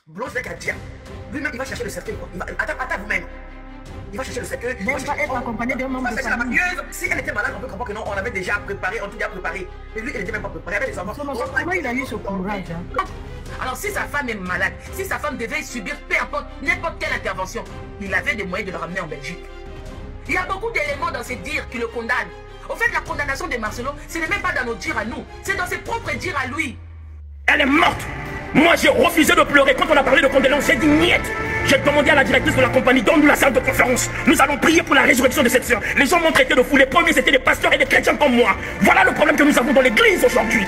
Blanche avec Adia. Lui-même, il va chercher le cercueil. Attends vous-même. Il va chercher le cercueil. Elle va être accompagnée d'un membre de famille. Si elle était malade, on peut comprendre que non, on avait déjà préparé, on tout déjà préparé. Mais lui, il n'était même pas préparé. Il avait les enfants. Comment il a eu ce courage? Alors si sa femme est malade, si sa femme devait subir peu importe n'importe quelle intervention, il avait des moyens de le ramener en Belgique. Il y a beaucoup d'éléments dans ses dires qui le condamnent. Au fait, la condamnation de Marcelo, ce n'est même pas dans nos dires à nous, c'est dans ses propres dires à lui. Elle est morte. Moi, j'ai refusé de pleurer quand on a parlé de condoléances. J'ai dit niet. J'ai demandé à la directrice de la compagnie, donne-nous la salle de conférence. Nous allons prier pour la résurrection de cette sœur. Les gens m'ont traité de fou. Les premiers, c'était des pasteurs et des chrétiens comme moi. Voilà le problème que nous avons dans l'église aujourd'hui.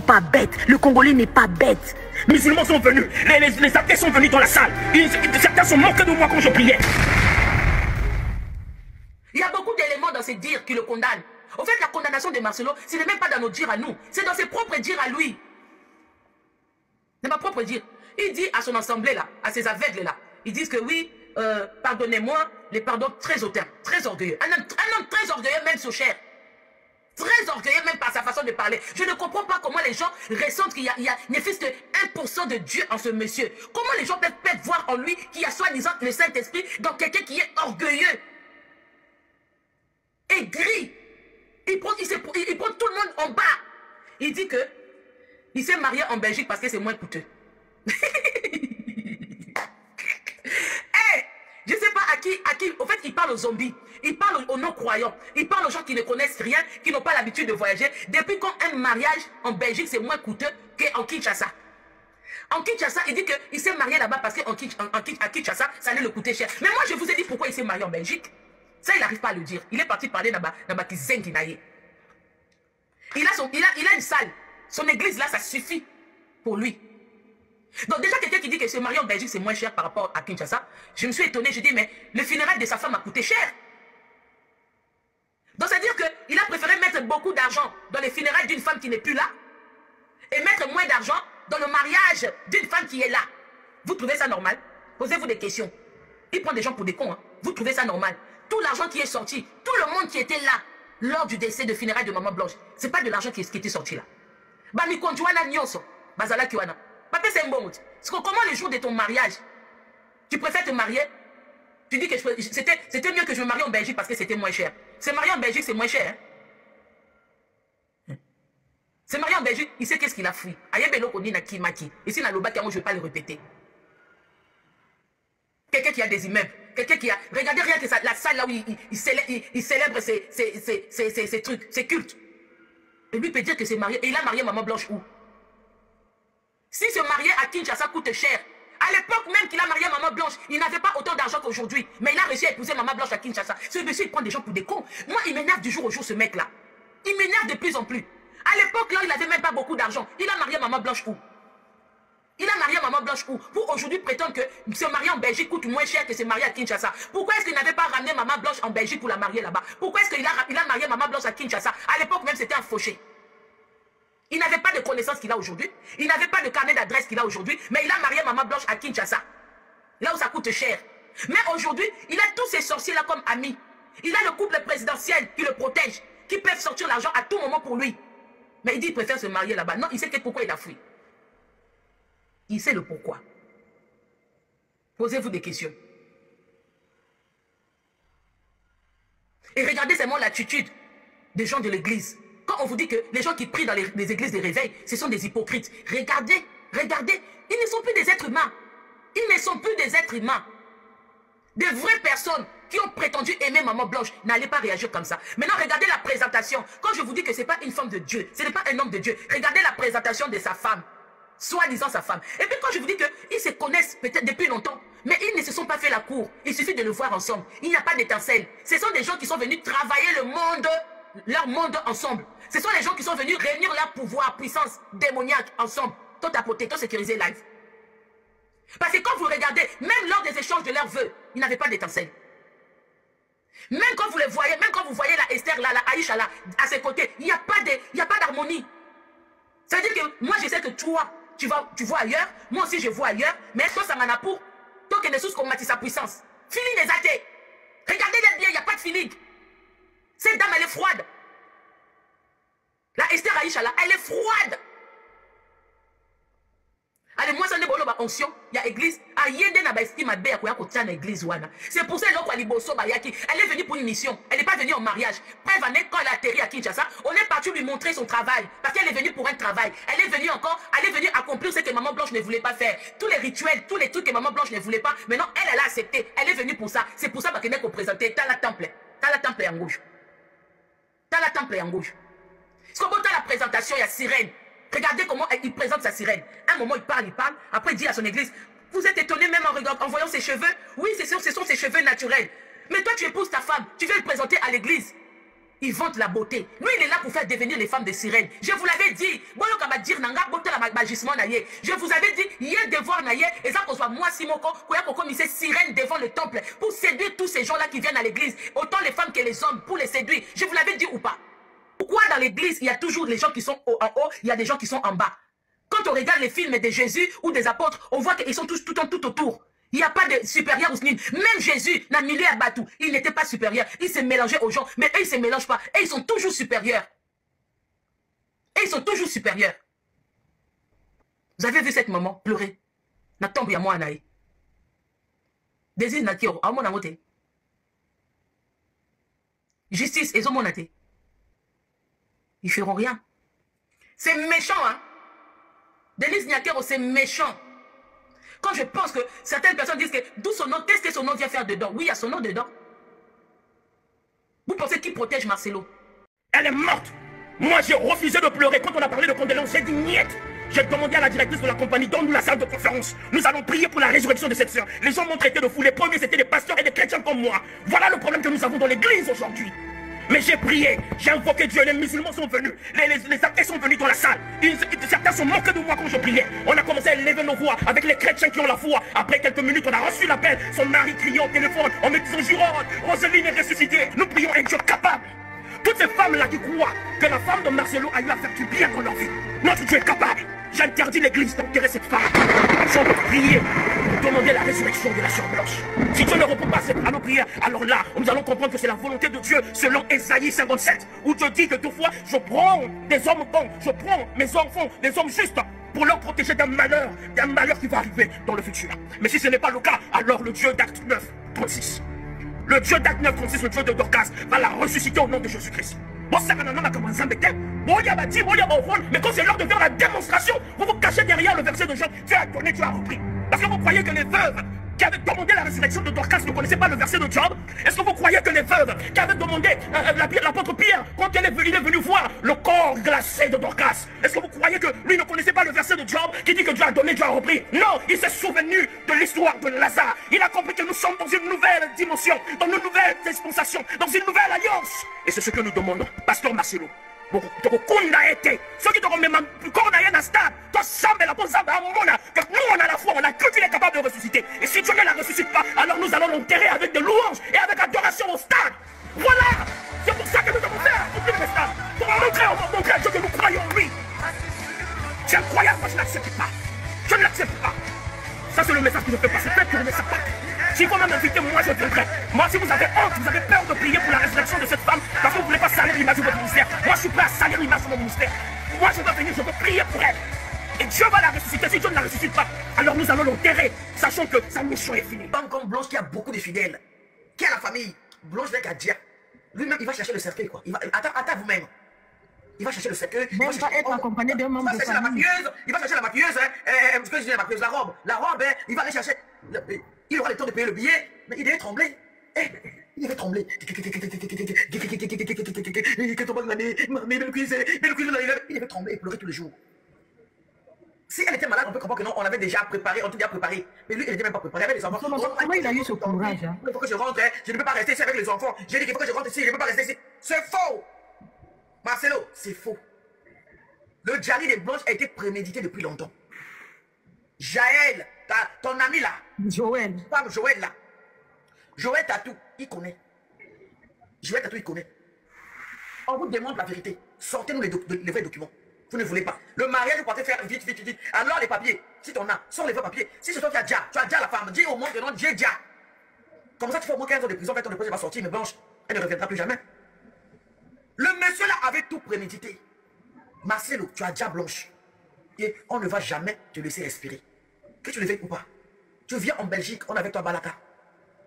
Pas bête. Le Congolais n'est pas bête. Les musulmans sont venus. Les athées sont venus dans la salle. Certains sont moqués de moi quand je priais. Il y a beaucoup d'éléments dans ses dires qui le condamnent. Au fait, la condamnation de Marcelo, ce n'est même pas dans nos dires à nous. C'est dans ses propres dires à lui. C'est ma propre dire. Il dit à son assemblée là, à ses aveugles là, ils disent que oui, pardonnez-moi, les pardons très hautains, très orgueilleux. Un homme très orgueilleux même sous chair. Très orgueilleux même par sa façon de parler. Je ne comprends pas comment les gens ressentent qu'il y a ne fût-ce que 1% de Dieu en ce monsieur. Comment les gens peuvent voir en lui qu'il y a soi-disant le Saint-Esprit dans quelqu'un qui est orgueilleux. Aigri. Il prend tout le monde en bas. Il dit que il s'est marié en Belgique parce que c'est moins coûteux. Hey, je ne sais pas à qui, au fait, il parle aux zombies, il parle aux non-croyants, il parle aux gens qui ne connaissent rien, qui n'ont pas l'habitude de voyager. Depuis quand un mariage en Belgique, c'est moins coûteux qu'en Kinshasa. En Kinshasa, il dit qu'il s'est marié là-bas parce qu'à Kinshasa, ça allait le coûter cher. Mais moi, je vous ai dit pourquoi il s'est marié en Belgique. Ça, il n'arrive pas à le dire. Il est parti parler là-bas, il a une salle. Son église là, ça suffit pour lui. Donc déjà, quelqu'un qui dit que se marier en Belgique, c'est moins cher par rapport à Kinshasa, je me suis étonné, je dis, mais le funérail de sa femme a coûté cher. Donc c'est-à-dire qu'il a préféré mettre beaucoup d'argent dans les funérailles d'une femme qui n'est plus là et mettre moins d'argent dans le mariage d'une femme qui est là. Vous trouvez ça normal? Posez-vous des questions. Il prend des gens pour des cons. Hein. Vous trouvez ça normal? Tout l'argent qui est sorti, tout le monde qui était là lors du décès de funérailles de Maman Blanche, c'est pas de l'argent qui était sorti là. Bami konjuana nyonso, bazala kiwana. Papa c'est un bon mot. Comment le jour de ton mariage, tu préfères te marier? Tu dis que c'était mieux que je me marie en Belgique parce que c'était moins cher. Se marier en Belgique, c'est moins cher. Hein? Se marier en Belgique, il sait qu'est-ce qu'il a fui. Ayebelo koni na kimaki. Ici, na loba kiamo, je ne vais pas le répéter. Quelqu'un qui a des immeubles. Quelqu'un qui a... Regardez rien que ça, la salle là où il célèbre ses trucs, ses cultes. Et lui peut dire que c'est marié. Et il a marié Maman Blanche où? Si se marier à Kinshasa coûte cher, à l'époque même qu'il a marié Maman Blanche, il n'avait pas autant d'argent qu'aujourd'hui. Mais il a réussi à épouser Maman Blanche à Kinshasa. Ce monsieur, il prend des gens pour des cons. Moi, il m'énerve du jour au jour, ce mec-là. Il m'énerve de plus en plus. À l'époque, là, il n'avait même pas beaucoup d'argent. Il a marié Maman Blanche où? Il a marié Maman Blanche où? Pour aujourd'hui prétendre que se marier en Belgique coûte moins cher que se marier à Kinshasa. Pourquoi est-ce qu'il n'avait pas ramené Maman Blanche en Belgique pour la marier là-bas? Pourquoi est-ce qu'il a marié Maman Blanche à Kinshasa? À l'époque même, c'était un fauché. Il n'avait pas de connaissances qu'il a aujourd'hui. Il n'avait pas de carnet d'adresse qu'il a aujourd'hui. Mais il a marié Maman Blanche à Kinshasa. Là où ça coûte cher. Mais aujourd'hui, il a tous ces sorciers-là comme amis. Il a le couple présidentiel qui le protège. Qui peuvent sortir l'argent à tout moment pour lui. Mais il dit qu'il préfère se marier là-bas. Non, il sait pourquoi il a fui. Il sait le pourquoi. Posez-vous des questions. Et regardez seulement l'attitude des gens de l'église. Quand on vous dit que les gens qui prient dans les églises de réveil, ce sont des hypocrites. Regardez, ils ne sont plus des êtres humains. Ils ne sont plus des êtres humains. Des vraies personnes qui ont prétendu aimer Maman Blanche n'allaient pas réagir comme ça. Maintenant, regardez la présentation. Quand je vous dis que ce n'est pas une femme de Dieu, ce n'est pas un homme de Dieu, regardez la présentation de sa femme. Soi-disant sa femme. Et puis quand je vous dis qu'ils se connaissent peut-être depuis longtemps, mais ils ne se sont pas fait la cour. Il suffit de le voir ensemble. Il n'y a pas d'étincelle. Ce sont des gens qui sont venus travailler le monde, leur monde ensemble. Ce sont les gens qui sont venus réunir leur pouvoir, puissance démoniaque ensemble. Tout tapoter, tout sécuriser live. Parce que quand vous regardez, même lors des échanges de leurs vœux, ils n'avaient pas d'étincelle. Même quand vous les voyez, même quand vous voyez la Esther là, la Aïcha là, à ses côtés, il n'y a pas d'harmonie. Ça veut dire que moi je sais que toi, tu vois ailleurs, moi aussi je vois ailleurs, mais toi ça m'en a pour. Toi qui ne sous qu'on sa puissance. Feeling des athées. Regardez-les bien, il n'y a pas de feeling. Cette dame, elle est froide. La Esther Aïcha là, elle est froide. Allez, moi, ça n'est pas une onction. Il y a église. Il y a une estime à béa qui a l'église. C'est pour ça que elle est venue pour une mission. Elle n'est pas venue en mariage. Preuve, quand elle a atterri à Kinshasa, on est parti lui montrer son travail. Parce qu'elle est venue pour un travail. Elle est venue accomplir ce que Maman Blanche ne voulait pas faire. Tous les rituels, tous les trucs que Maman Blanche ne voulait pas. Maintenant, elle a accepté. Elle est venue pour ça. C'est pour ça qu'elle est présentée. T'as la temple. T'as la temple en rouge. T'as la temple en rouge. Parce que dans la présentation, il y a sirène. Regardez comment il présente sa sirène. Un moment, il parle. Après, il dit à son église, vous êtes étonné même en voyant ses cheveux? Oui, ce sont ses cheveux naturels. Mais toi, tu épouses ta femme. Tu viens le présenter à l'église. Il vante la beauté. Lui, il est là pour faire devenir les femmes de sirène. Je vous l'avais dit. Je vous avais dit, il y a devoir naïe. Et ça, qu'on soit moi, Simoko, qu'on mise sirène devant le temple. Pour séduire tous ces gens-là qui viennent à l'église. Autant les femmes que les hommes, pour les séduire. Je vous l'avais dit ou pas? Pourquoi dans l'église, il y a toujours les gens qui sont en haut, il y a des gens qui sont en bas? Quand on regarde les films de Jésus ou des apôtres, on voit qu'ils sont tous tout autour. Il n'y a pas de supérieur ou snine. Même Jésus, n'a milieu à Batou, il n'était pas supérieur. Il s'est mélangé aux gens, mais eux, ils ne se mélangent pas. Et ils sont toujours supérieurs. Vous avez vu cette maman pleurer? Na tombe ya moi anaï. Désir na kiro, a mon amote. Justice, et mon até. Ils feront rien. C'est méchant, hein. Denise Nyakero, c'est méchant. Quand je pense que certaines personnes disent que d'où son nom, qu'est-ce que son nom vient faire dedans? Oui, il y a son nom dedans. Vous pensez qui protège Marcelo? Elle est morte. Moi, j'ai refusé de pleurer quand on a parlé de condoléances. J'ai dit niet. J'ai demandé à la directrice de la compagnie, donne-nous la salle de conférence. Nous allons prier pour la résurrection de cette sœur. Les gens m'ont traité de fou. Les premiers, c'était des pasteurs et des chrétiens comme moi. Voilà le problème que nous avons dans l'église aujourd'hui. Mais j'ai prié, j'ai invoqué Dieu, les musulmans sont venus, les athées sont venus dans la salle. Certains sont moqués de moi quand je priais. On a commencé à élever nos voix avec les chrétiens qui ont la foi. Après quelques minutes, on a reçu l'appel. Son mari criait au téléphone en me disant, Jurode, Roselyne est ressuscitée. Nous prions un Dieu capable. Toutes ces femmes-là qui croient que la femme de Marcelo a eu à faire du bien dans leur vie. Notre Dieu est capable. J'interdis l'église d'enterrer cette femme. Sans prier pour demander la résurrection de la sœur Blanche. Si Dieu ne répond pas à nos prières, alors là, nous allons comprendre que c'est la volonté de Dieu selon Ésaïe 57, où Dieu dit que deux fois, je prends des hommes bons, je prends mes enfants, des hommes justes, pour leur protéger d'un malheur qui va arriver dans le futur. Mais si ce n'est pas le cas, alors le Dieu d'Acte 9, 36. Le Dieu d'Acte 9, 36, le Dieu de Dorcas, va la ressusciter au nom de Jésus-Christ. Mais quand c'est l'heure de faire la démonstration, vous vous cachez derrière le verset de Jean. Dieu a donné, Dieu a repris. Parce que vous croyez que les veuves qui avaient demandé la résurrection de Dorcas ne connaissaient pas le verset de Job? Est-ce que vous croyez que les veuves qui avaient demandé l'apôtre Pierre, quand il est venu voir le corps glacé de Dorcas, est-ce que vous croyez que lui ne connaissait pas le verset de Job qui dit que Dieu a donné, Dieu a repris? Non, il s'est souvenu de l'histoire de Lazare. Il a compris que nous sommes dans une nouvelle dimension, dans une nouvelle dispensation, dans une nouvelle alliance. Et c'est ce que nous demandons, Pasteur Marcelo. Ceux qui te remettent encore dans stade, toi, nous on a la foi, on a cru qu'il est capable de ressusciter. Et si Dieu ne la ressuscite pas, alors nous allons l'enterrer avec des louanges et avec adoration au stade. Voilà, c'est pour ça que nous devons faire remplir le stade. Pour montrer à Dieu que nous croyons en lui. C'est incroyable, moi je ne l'accepte pas. Je ne l'accepte pas. Ça c'est le message que je fais passer. Faites tourner sa part. S'il faut même inviter, moi je viendrai. Moi, si vous avez honte, vous avez peur de prier pour la résurrection de cette femme, parce que vous ne voulez pas salir l'image de votre ministère, moi je suis prêt à salir l'image de mon ministère. Moi je dois venir, je veux prier pour elle. Et Dieu va la ressusciter. Si Dieu ne la ressuscite pas, alors nous allons l'enterrer, sachant que sa mission est finie. Femme comme Blanche qui a beaucoup de fidèles, qui a la famille, Blanche avec Adia. Lui-même, il va chercher le cercueil, quoi. Attends vous-même. Il va chercher le cercueil. Il va être accompagné d'un membre de famille. Il va chercher la maquilleuse, ce que je dis, la maquilleuse, la robe, il va aller chercher. Il aura le temps de payer le billet, mais il devait trembler. Il devait trembler. Il devait trembler et pleurer tous les jours. Si elle était malade, on peut comprendre que non, on avait déjà préparé, on tout déjà préparé. Mais lui, il n'était même pas préparé avec les enfants. Comment il a eu ce courage? Il faut que je rentre, je ne peux pas rester ici avec les enfants. J'ai dit qu'il faut que je rentre ici, je ne peux pas rester ici. C'est faux. Marcelo, c'est faux. Le Djali des Blanches a été prémédité depuis longtemps. Jaël, ton ami là. Joël. Femme Joël là. Joël Tatou, il connaît. Joël Tatou, il connaît. On vous demande la vérité. Sortez-nous les vrais documents. Vous ne voulez pas. Le mariage, vous partez faire vite. Alors les papiers, si tu en as, sont les vrais papiers. Si c'est toi qui as déjà, tu as déjà la femme, dis au monde que non, j'ai déjà. Comme ça, tu fais au moins 15 ans de prison, 20 ans de prison, elle va sortir, mais Blanche, elle ne reviendra plus jamais. Le monsieur là avait tout prémédité. Marcelo, tu as déjà Blanche. pied, on ne va jamais te laisser respirer. Que tu le veuilles ou pas. Tu viens en Belgique, on est avec toi à Balaka.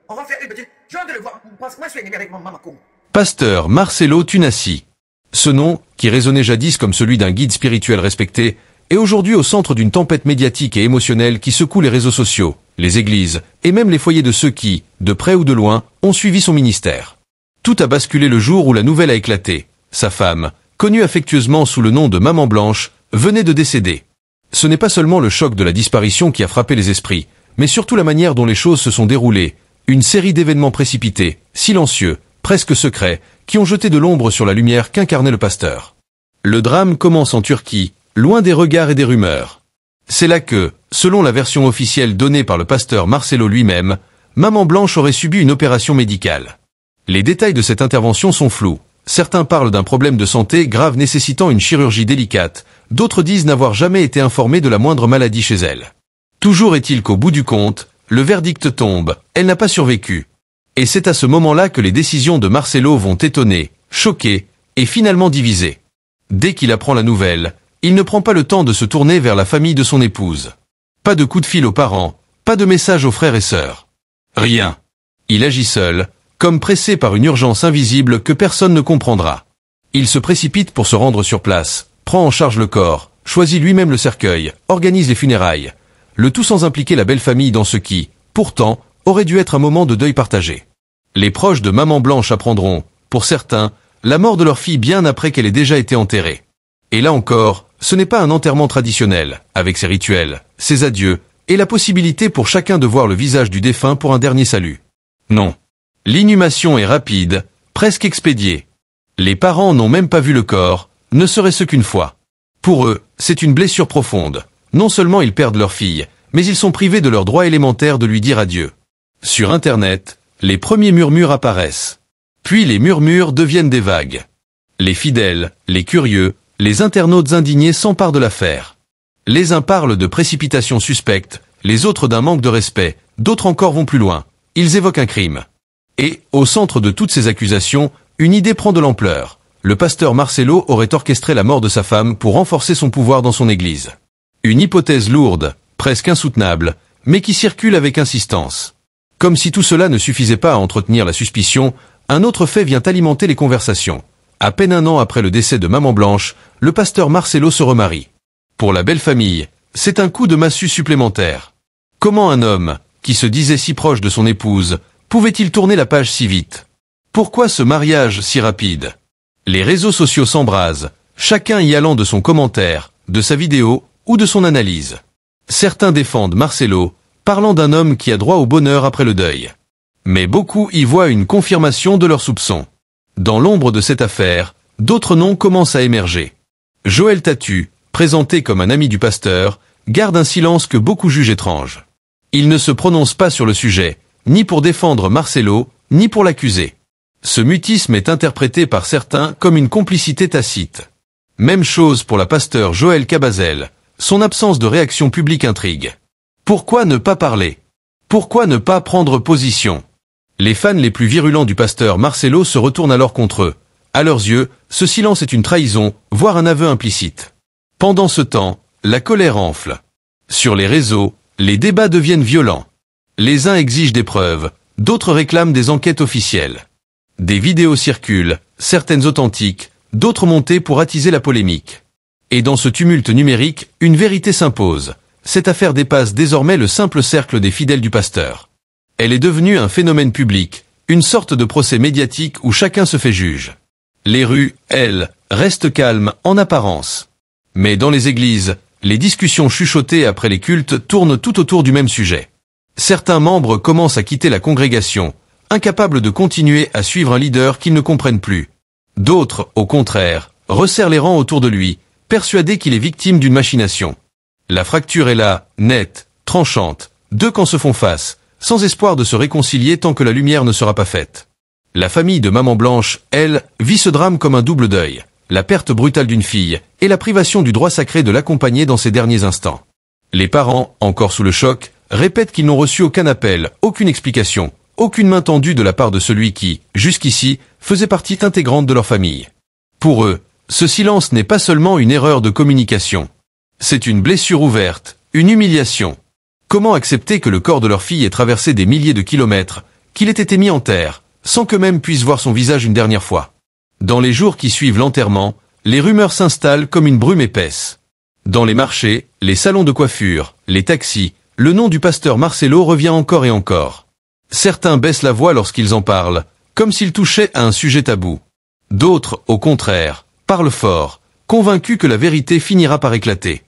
On va faire une petite... Je viens de le voir, parce que moi je suis énervé avec Maman Congo. Pasteur Marcelo Tunassi. Ce nom, qui résonnait jadis comme celui d'un guide spirituel respecté, est aujourd'hui au centre d'une tempête médiatique et émotionnelle qui secoue les réseaux sociaux, les églises et même les foyers de ceux qui, de près ou de loin, ont suivi son ministère. Tout a basculé le jour où la nouvelle a éclaté. Sa femme, connue affectueusement sous le nom de Maman Blanche, venait de décéder. Ce n'est pas seulement le choc de la disparition qui a frappé les esprits, mais surtout la manière dont les choses se sont déroulées, une série d'événements précipités, silencieux, presque secrets, qui ont jeté de l'ombre sur la lumière qu'incarnait le pasteur. Le drame commence en Turquie, loin des regards et des rumeurs. C'est là que, selon la version officielle donnée par le pasteur Marcelo lui-même, Maman Blanche aurait subi une opération médicale. Les détails de cette intervention sont flous. Certains parlent d'un problème de santé grave nécessitant une chirurgie délicate, d'autres disent n'avoir jamais été informés de la moindre maladie chez elle. Toujours est-il qu'au bout du compte, le verdict tombe, elle n'a pas survécu. Et c'est à ce moment-là que les décisions de Marcelo vont étonner, choquer et finalement diviser. Dès qu'il apprend la nouvelle, il ne prend pas le temps de se tourner vers la famille de son épouse. Pas de coup de fil aux parents, pas de message aux frères et sœurs. Rien. Il agit seul, comme pressé par une urgence invisible que personne ne comprendra. Il se précipite pour se rendre sur place, prend en charge le corps, choisit lui-même le cercueil, organise les funérailles, le tout sans impliquer la belle famille dans ce qui, pourtant, aurait dû être un moment de deuil partagé. Les proches de Maman Blanche apprendront, pour certains, la mort de leur fille bien après qu'elle ait déjà été enterrée. Et là encore, ce n'est pas un enterrement traditionnel, avec ses rituels, ses adieux, et la possibilité pour chacun de voir le visage du défunt pour un dernier salut. Non. L'inhumation est rapide, presque expédiée. Les parents n'ont même pas vu le corps, ne serait-ce qu'une fois. Pour eux, c'est une blessure profonde. Non seulement ils perdent leur fille, mais ils sont privés de leur droit élémentaire de lui dire adieu. Sur Internet, les premiers murmures apparaissent. Puis les murmures deviennent des vagues. Les fidèles, les curieux, les internautes indignés s'emparent de l'affaire. Les uns parlent de précipitation suspecte, les autres d'un manque de respect, d'autres encore vont plus loin. Ils évoquent un crime. Et, au centre de toutes ces accusations, une idée prend de l'ampleur. Le pasteur Marcelo aurait orchestré la mort de sa femme pour renforcer son pouvoir dans son église. Une hypothèse lourde, presque insoutenable, mais qui circule avec insistance. Comme si tout cela ne suffisait pas à entretenir la suspicion, un autre fait vient alimenter les conversations. À peine un an après le décès de Maman Blanche, le pasteur Marcelo se remarie. Pour la belle famille, c'est un coup de massue supplémentaire. Comment un homme, qui se disait si proche de son épouse, pouvait-il tourner la page si vite? Pourquoi ce mariage si rapide? Les réseaux sociaux s'embrasent, chacun y allant de son commentaire, de sa vidéo ou de son analyse. Certains défendent Marcelo, parlant d'un homme qui a droit au bonheur après le deuil. Mais beaucoup y voient une confirmation de leurs soupçons. Dans l'ombre de cette affaire, d'autres noms commencent à émerger. Joël Tatu, présenté comme un ami du pasteur, garde un silence que beaucoup jugent étrange. Il ne se prononce pas sur le sujet, ni pour défendre Marcelo, ni pour l'accuser. Ce mutisme est interprété par certains comme une complicité tacite. Même chose pour la pasteur Joël Cabazel, son absence de réaction publique intrigue. Pourquoi ne pas parler? Pourquoi ne pas prendre position? Les fans les plus virulents du pasteur Marcelo se retournent alors contre eux. À leurs yeux, ce silence est une trahison, voire un aveu implicite. Pendant ce temps, la colère enfle. Sur les réseaux, les débats deviennent violents. Les uns exigent des preuves, d'autres réclament des enquêtes officielles. Des vidéos circulent, certaines authentiques, d'autres montées pour attiser la polémique. Et dans ce tumulte numérique, une vérité s'impose. Cette affaire dépasse désormais le simple cercle des fidèles du pasteur. Elle est devenue un phénomène public, une sorte de procès médiatique où chacun se fait juge. Les rues, elles, restent calmes en apparence. Mais dans les églises, les discussions chuchotées après les cultes tournent tout autour du même sujet. Certains membres commencent à quitter la congrégation, incapables de continuer à suivre un leader qu'ils ne comprennent plus. D'autres, au contraire, resserrent les rangs autour de lui, persuadés qu'il est victime d'une machination. La fracture est là, nette, tranchante, deux camps se font face, sans espoir de se réconcilier tant que la lumière ne sera pas faite. La famille de Maman Blanche, elle, vit ce drame comme un double deuil, la perte brutale d'une fille et la privation du droit sacré de l'accompagner dans ses derniers instants. Les parents, encore sous le choc, répètent qu'ils n'ont reçu aucun appel, aucune explication, aucune main tendue de la part de celui qui, jusqu'ici, faisait partie intégrante de leur famille. Pour eux, ce silence n'est pas seulement une erreur de communication. C'est une blessure ouverte, une humiliation. Comment accepter que le corps de leur fille ait traversé des milliers de kilomètres, qu'il ait été mis en terre, sans qu'eux-mêmes puissent voir son visage une dernière fois? Dans les jours qui suivent l'enterrement, les rumeurs s'installent comme une brume épaisse. Dans les marchés, les salons de coiffure, les taxis, le nom du pasteur Marcelo revient encore et encore. Certains baissent la voix lorsqu'ils en parlent, comme s'ils touchaient à un sujet tabou. D'autres, au contraire, parlent fort, convaincus que la vérité finira par éclater.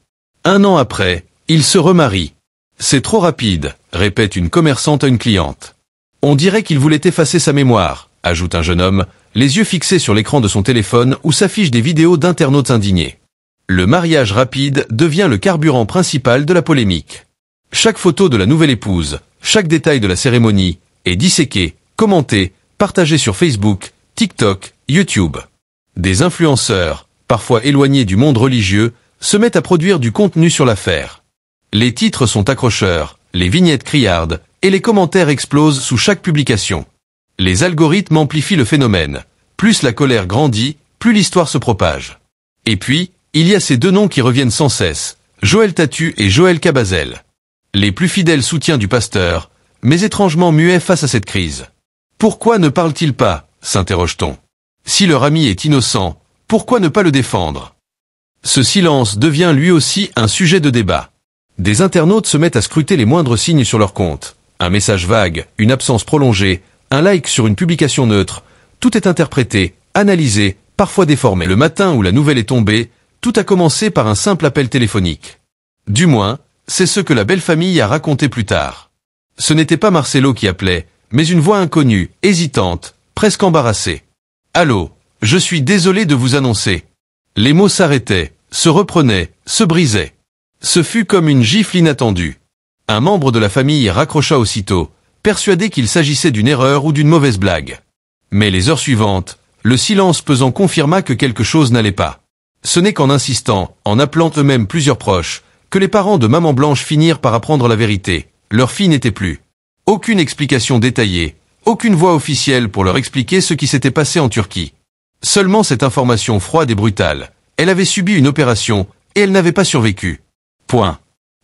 1 an après, ils se remarient. C'est trop rapide, répète une commerçante à une cliente. On dirait qu'il voulait effacer sa mémoire, ajoute un jeune homme, les yeux fixés sur l'écran de son téléphone où s'affichent des vidéos d'internautes indignés. Le mariage rapide devient le carburant principal de la polémique. Chaque photo de la nouvelle épouse, chaque détail de la cérémonie est disséqué, commenté, partagé sur Facebook, TikTok, YouTube. Des influenceurs, parfois éloignés du monde religieux, se mettent à produire du contenu sur l'affaire. Les titres sont accrocheurs, les vignettes criardes, et les commentaires explosent sous chaque publication. Les algorithmes amplifient le phénomène. Plus la colère grandit, plus l'histoire se propage. Et puis, il y a ces 2 noms qui reviennent sans cesse, Joël Tatu et Joël Cabazel. Les plus fidèles soutiens du pasteur, mais étrangement muets face à cette crise. Pourquoi ne parle-t-il pas, s'interroge-t-on. Si leur ami est innocent, pourquoi ne pas le défendre? Ce silence devient lui aussi un sujet de débat. Des internautes se mettent à scruter les moindres signes sur leur compte. Un message vague, une absence prolongée, un like sur une publication neutre, tout est interprété, analysé, parfois déformé. Le matin où la nouvelle est tombée, tout a commencé par un simple appel téléphonique. Du moins, c'est ce que la belle famille a raconté plus tard. Ce n'était pas Marcelo qui appelait, mais une voix inconnue, hésitante, presque embarrassée. « Allô, je suis désolé de vous annoncer. » Les mots s'arrêtaient, se reprenaient, se brisaient. Ce fut comme une gifle inattendue. Un membre de la famille raccrocha aussitôt, persuadé qu'il s'agissait d'une erreur ou d'une mauvaise blague. Mais les heures suivantes, le silence pesant confirma que quelque chose n'allait pas. Ce n'est qu'en insistant, en appelant eux-mêmes plusieurs proches, que les parents de Maman Blanche finirent par apprendre la vérité. Leur fille n'était plus. Aucune explication détaillée, aucune voix officielle pour leur expliquer ce qui s'était passé en Turquie. Seulement cette information froide et brutale. Elle avait subi une opération, et elle n'avait pas survécu. Point.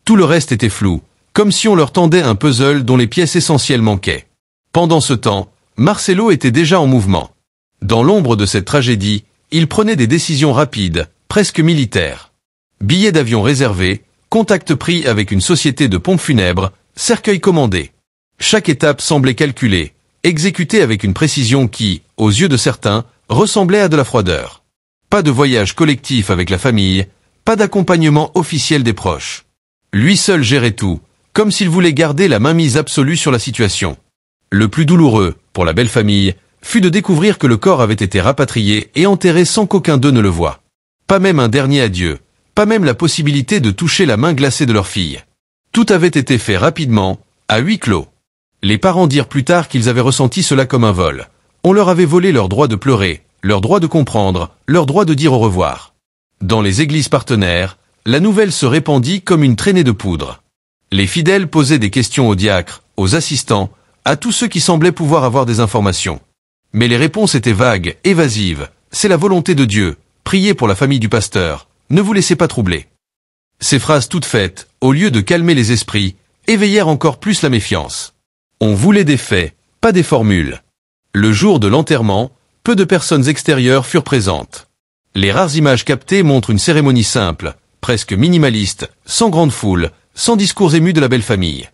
Tout le reste était flou, comme si on leur tendait un puzzle dont les pièces essentielles manquaient. Pendant ce temps, Marcelo était déjà en mouvement. Dans l'ombre de cette tragédie, il prenait des décisions rapides, presque militaires. Billets d'avion réservés, contact pris avec une société de pompes funèbres, cercueil commandé. Chaque étape semblait calculée, exécutée avec une précision qui, aux yeux de certains, ressemblait à de la froideur. Pas de voyage collectif avec la famille, pas d'accompagnement officiel des proches. Lui seul gérait tout, comme s'il voulait garder la mainmise absolue sur la situation. Le plus douloureux, pour la belle famille, fut de découvrir que le corps avait été rapatrié et enterré sans qu'aucun d'eux ne le voie. Pas même un dernier adieu, pas même la possibilité de toucher la main glacée de leur fille. Tout avait été fait rapidement, à huis clos. Les parents dirent plus tard qu'ils avaient ressenti cela comme un vol. On leur avait volé leur droit de pleurer, leur droit de comprendre, leur droit de dire au revoir. Dans les églises partenaires, la nouvelle se répandit comme une traînée de poudre. Les fidèles posaient des questions aux diacres, aux assistants, à tous ceux qui semblaient pouvoir avoir des informations. Mais les réponses étaient vagues, évasives. C'est la volonté de Dieu. Priez pour la famille du pasteur. Ne vous laissez pas troubler. Ces phrases toutes faites, au lieu de calmer les esprits, éveillèrent encore plus la méfiance. On voulait des faits, pas des formules. Le jour de l'enterrement, peu de personnes extérieures furent présentes. Les rares images captées montrent une cérémonie simple, presque minimaliste, sans grande foule, sans discours ému de la belle famille.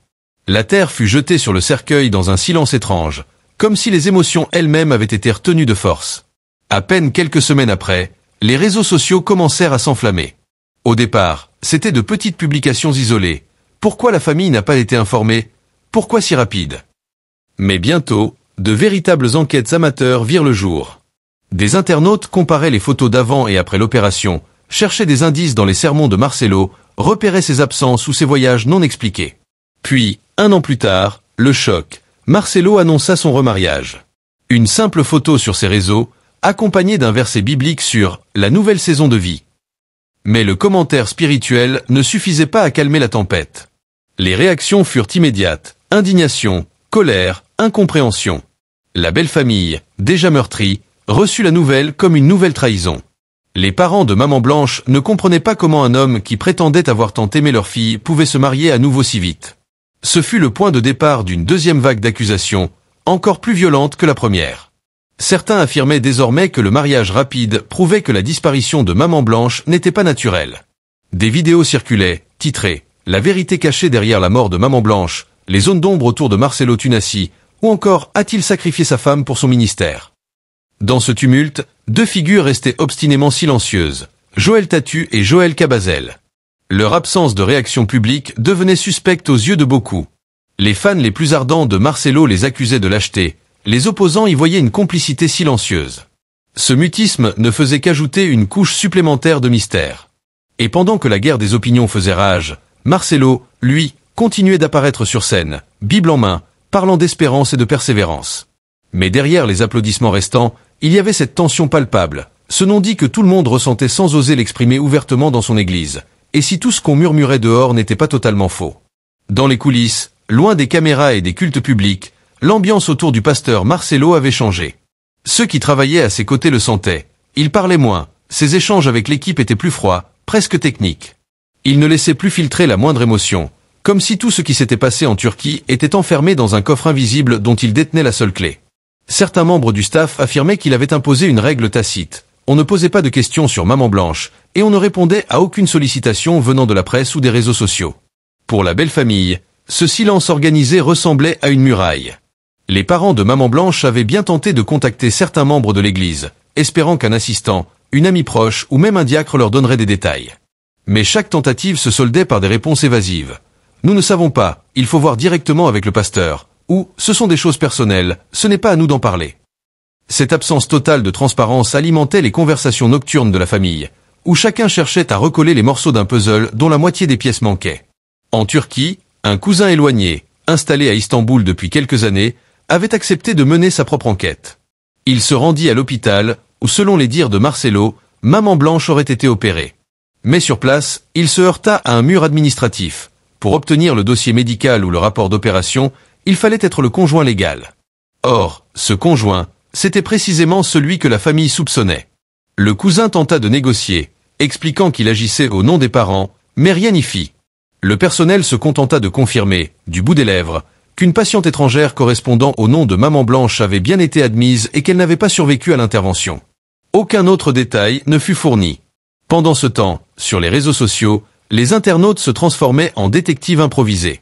La terre fut jetée sur le cercueil dans un silence étrange, comme si les émotions elles-mêmes avaient été retenues de force. À peine quelques semaines après, les réseaux sociaux commencèrent à s'enflammer. Au départ, c'était de petites publications isolées. Pourquoi la famille n'a pas été informée? Pourquoi si rapide? Mais bientôt, de véritables enquêtes amateurs virent le jour. Des internautes comparaient les photos d'avant et après l'opération, cherchaient des indices dans les sermons de Marcelo, repéraient ses absences ou ses voyages non expliqués. Puis, 1 an plus tard, le choc, Marcelo annonça son remariage. Une simple photo sur ses réseaux, accompagnée d'un verset biblique sur « la nouvelle saison de vie ». Mais le commentaire spirituel ne suffisait pas à calmer la tempête. Les réactions furent immédiates, indignation, colère, incompréhension. La belle famille, déjà meurtrie, reçut la nouvelle comme une nouvelle trahison. Les parents de Maman Blanche ne comprenaient pas comment un homme qui prétendait avoir tant aimé leur fille pouvait se marier à nouveau si vite. Ce fut le point de départ d'une deuxième vague d'accusations, encore plus violente que la première. Certains affirmaient désormais que le mariage rapide prouvait que la disparition de Maman Blanche n'était pas naturelle. Des vidéos circulaient, titrées « La vérité cachée derrière la mort de Maman Blanche », les zones d'ombre autour de Marcelo Tunasi, ou encore « A-t-il sacrifié sa femme pour son ministère ?» Dans ce tumulte, deux figures restaient obstinément silencieuses, Joël Tatu et Joël Cabazel. Leur absence de réaction publique devenait suspecte aux yeux de beaucoup. Les fans les plus ardents de Marcelo les accusaient de lâcheté, les opposants y voyaient une complicité silencieuse. Ce mutisme ne faisait qu'ajouter une couche supplémentaire de mystère. Et pendant que la guerre des opinions faisait rage, Marcelo, lui, continuait d'apparaître sur scène, Bible en main, parlant d'espérance et de persévérance. Mais derrière les applaudissements restants, il y avait cette tension palpable, ce non-dit que tout le monde ressentait sans oser l'exprimer ouvertement dans son église, et si tout ce qu'on murmurait dehors n'était pas totalement faux. Dans les coulisses, loin des caméras et des cultes publics, l'ambiance autour du pasteur Marcelo avait changé. Ceux qui travaillaient à ses côtés le sentaient. Il parlait moins, ses échanges avec l'équipe étaient plus froids, presque techniques. Il ne laissait plus filtrer la moindre émotion, comme si tout ce qui s'était passé en Turquie était enfermé dans un coffre invisible dont il détenait la seule clé. Certains membres du staff affirmaient qu'il avait imposé une règle tacite. On ne posait pas de questions sur Maman Blanche, et on ne répondait à aucune sollicitation venant de la presse ou des réseaux sociaux. Pour la belle famille, ce silence organisé ressemblait à une muraille. Les parents de Maman Blanche avaient bien tenté de contacter certains membres de l'église, espérant qu'un assistant, une amie proche ou même un diacre leur donnerait des détails. Mais chaque tentative se soldait par des réponses évasives. Nous ne savons pas, il faut voir directement avec le pasteur. Ou, ce sont des choses personnelles, ce n'est pas à nous d'en parler. Cette absence totale de transparence alimentait les conversations nocturnes de la famille, où chacun cherchait à recoller les morceaux d'un puzzle dont la moitié des pièces manquaient. En Turquie, un cousin éloigné, installé à Istanbul depuis quelques années, avait accepté de mener sa propre enquête. Il se rendit à l'hôpital, où selon les dires de Marcelo, Maman Blanche aurait été opérée. Mais sur place, il se heurta à un mur administratif. Pour obtenir le dossier médical ou le rapport d'opération, il fallait être le conjoint légal. Or, ce conjoint, c'était précisément celui que la famille soupçonnait. Le cousin tenta de négocier, expliquant qu'il agissait au nom des parents, mais rien n'y fit. Le personnel se contenta de confirmer, du bout des lèvres, qu'une patiente étrangère correspondant au nom de Maman Blanche avait bien été admise et qu'elle n'avait pas survécu à l'intervention. Aucun autre détail ne fut fourni. Pendant ce temps, sur les réseaux sociaux, les internautes se transformaient en détectives improvisés.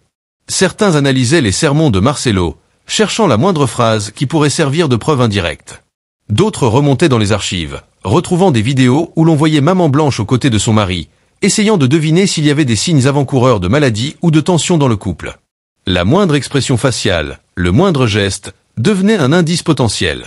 Certains analysaient les sermons de Marcelo, cherchant la moindre phrase qui pourrait servir de preuve indirecte. D'autres remontaient dans les archives, retrouvant des vidéos où l'on voyait Maman Blanche aux côtés de son mari, essayant de deviner s'il y avait des signes avant-coureurs de maladie ou de tension dans le couple. La moindre expression faciale, le moindre geste, devenait un indice potentiel.